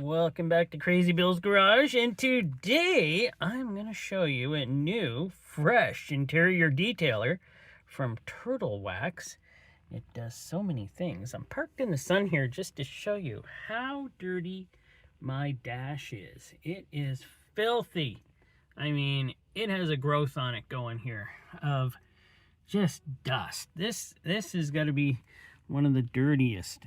Welcome back to Crazy Bill's Garage, and today I'm going to show you a new, fresh interior detailer from Turtle Wax. It does so many things. I'm parked in the sun here just to show you how dirty my dash is. It is filthy. I mean, it has a growth on it going here of just dust. This has got to be one of the dirtiest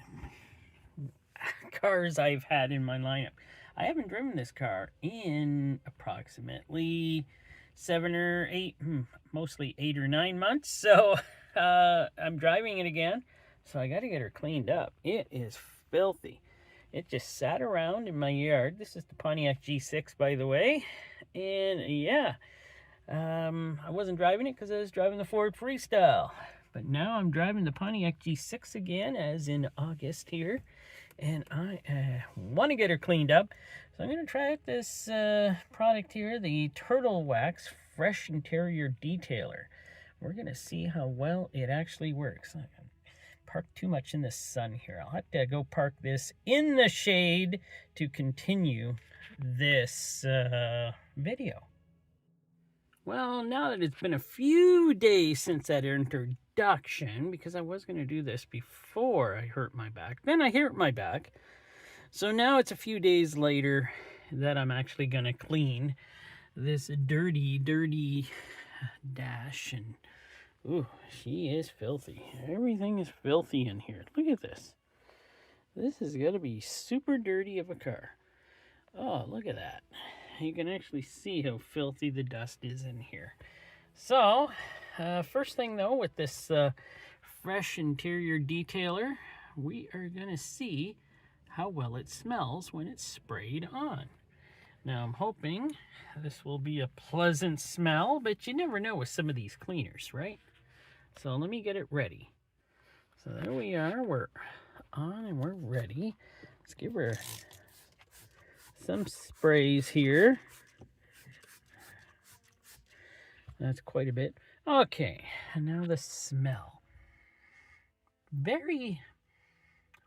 cars I've had in my lineup. I haven't driven this car in approximately 7 or 8, mostly 8 or 9 months. So I'm driving it again. So I got to get her cleaned up. It is filthy. It just sat around in my yard. This is the Pontiac G6, by the way. And yeah, I wasn't driving it because I was driving the Ford Freestyle. But now I'm driving the Pontiac G6 again, as in August here. And I want to get her cleaned up. So I'm going to try out this product here, the Turtle Wax Fresh Interior Detailer. We're going to see how well it actually works. I parked too much in the sun here. I'll have to go park this in the shade to continue this video. Well, now that it's been a few days since that introduction, because I was going to do this before I hurt my back. Then I hurt my back. So now it's a few days later that I'm actually going to clean this dirty dash. And, ooh, she is filthy. Everything is filthy in here. Look at this. This has got to be super dirty of a car. Oh, look at that. You can actually see how filthy the dust is in here. So, first thing though, with this fresh interior detailer, we are going to see how well it smells when it's sprayed on. Now, I'm hoping this will be a pleasant smell, but you never know with some of these cleaners, right? So let me get it ready. So there we are. We're on and we're ready. Let's give her some sprays here. That's quite a bit. Okay, and now the smell. Very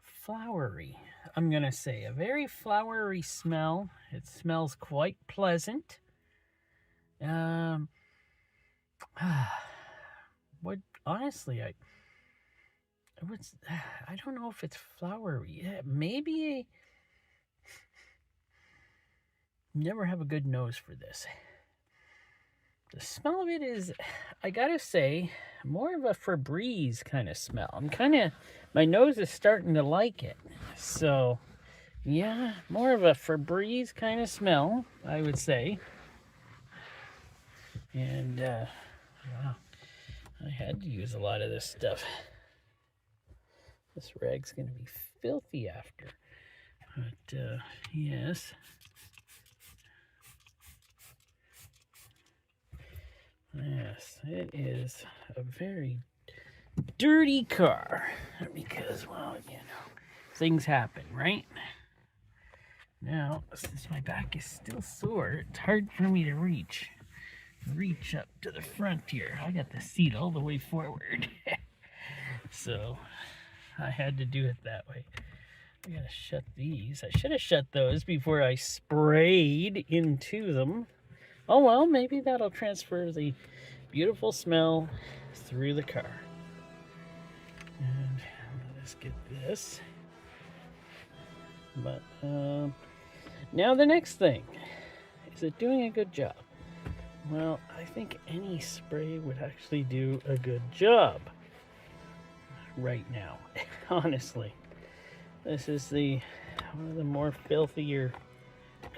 flowery, I'm gonna say. A very flowery smell. It smells quite pleasant. What honestly, I don't know if it's flowery. Yeah, maybe never have a good nose for this. The smell of it is, I gotta say, more of a Febreze kind of smell. My nose is starting to like it. So, yeah, more of a Febreze kind of smell, I would say. And, wow, I had to use a lot of this stuff. This rag's gonna be filthy after. But, yes. Yes, it is a very dirty car because, well, you know, things happen, right? Now, since my back is still sore, it's hard for me to reach up to the front here. I got the seat all the way forward. So, I had to do it that way. I gotta shut these. I should have shut those before I sprayed into them. Oh well, maybe that'll transfer the beautiful smell through the car. And let's get this. But now the next thing, is it doing a good job? Well, I think any spray would actually do a good job right now. Honestly, this is one of the more filthier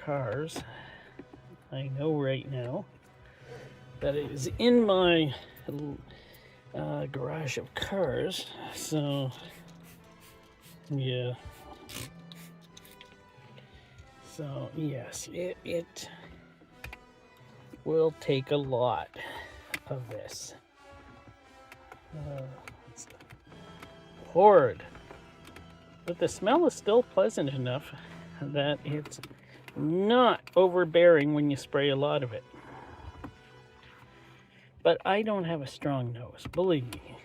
cars I know right now that it is in my garage of cars. So yeah, so yes, it will take a lot of this. It's horrid, but the smell is still pleasant enough that it's not overbearing when you spray a lot of it. But I don't have a strong nose, believe me.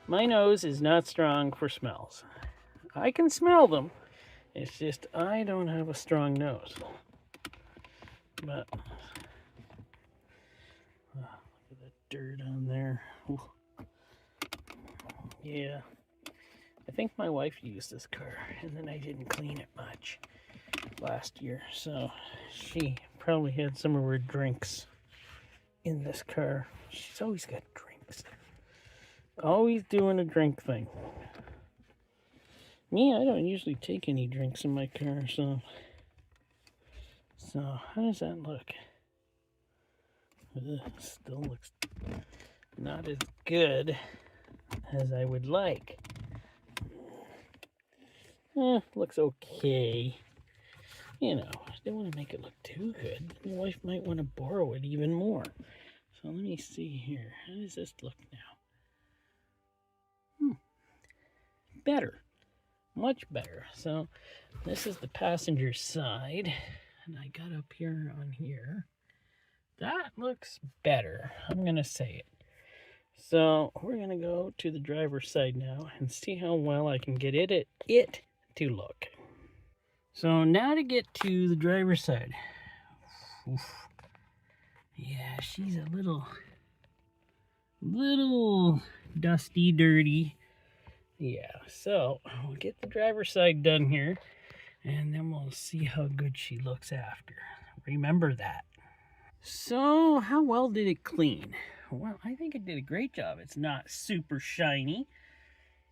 My nose is not strong for smells. I can smell them, It's just I don't have a strong nose. But look at the dirt on there. Ooh. Yeah. I think my wife used this car, and then I didn't clean it much last year, so she probably had some of her drinks in this car. She's always got drinks. Always doing a drink thing. Me, I don't usually take any drinks in my car, so how does that look? Ugh, still looks not as good as I would like. Looks okay. You know, I don't want to make it look too good. My wife might want to borrow it even more. So let me see here. How does this look now? Better. Much better. So this is the passenger side. And I got up here on here. That looks better. I'm going to say it. So we're going to go to the driver's side now and see how well I can get it to look. So now to get to the driver's side. Oof. Yeah, she's a little dusty, dirty. Yeah, so we'll get the driver's side done here, and then we'll see how good she looks after. Remember that. So how well did it clean? Well, I think it did a great job. It's not super shiny.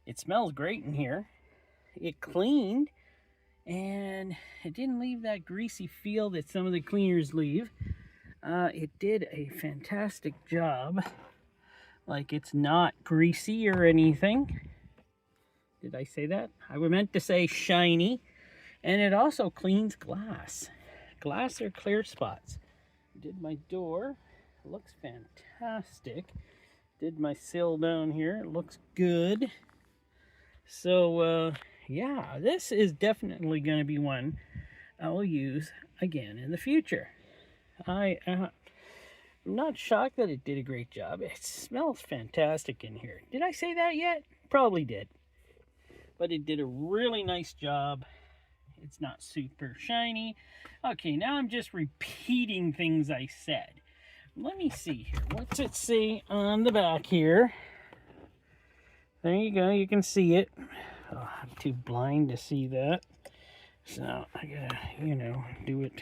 It smells great in here. It cleaned, and it didn't leave that greasy feel that some of the cleaners leave. It did a fantastic job. Like, it's not greasy or anything. Did I say that? I meant to say shiny. And it also cleans glass. Glass or clear spots. Did my door. It looks fantastic. Did my sill down here. It looks good. So, yeah, this is definitely going to be one I will use again in the future. I'm not shocked that it did a great job. It smells fantastic in here. Did I say that yet? Probably did. But it did a really nice job. It's not super shiny. Okay, now I'm just repeating things I said. Let me see here. What's it say on the back here? There you go. You can see it. Oh, I'm too blind to see that. So I gotta, do it.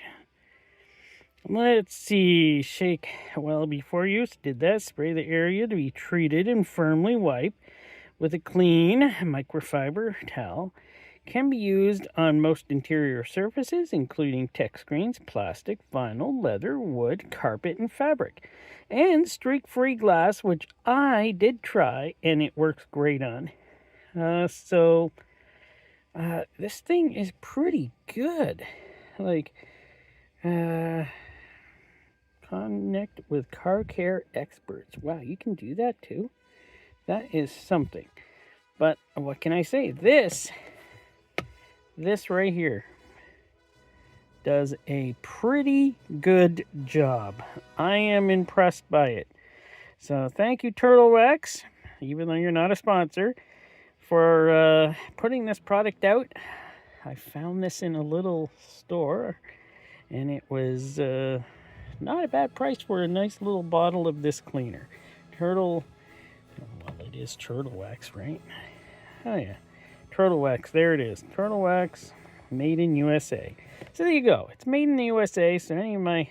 Let's see. Shake well before use. Did that. Spray the area to be treated and firmly wipe with a clean microfiber towel. Can be used on most interior surfaces, including tech screens, plastic, vinyl, leather, wood, carpet, and fabric. And streak-free glass, which I did try, and it works great on. This thing is pretty good. Like, connect with car care experts. Wow, you can do that too? That is something. But what can I say? This right here does a pretty good job. I am impressed by it. So thank you, Turtle Wax, even though you're not a sponsor, for putting this product out. I found this in a little store, and it was not a bad price for a nice little bottle of this cleaner. Well, it is Turtle Wax, right? Oh yeah, Turtle Wax, there it is. Turtle Wax, made in USA. So there you go. It's made in the USA, so any of my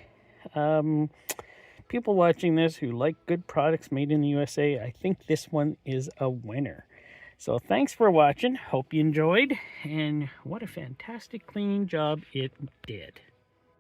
people watching this who like good products made in the USA, I think this one is a winner. So thanks for watching. Hope you enjoyed, and what a fantastic cleaning job it did.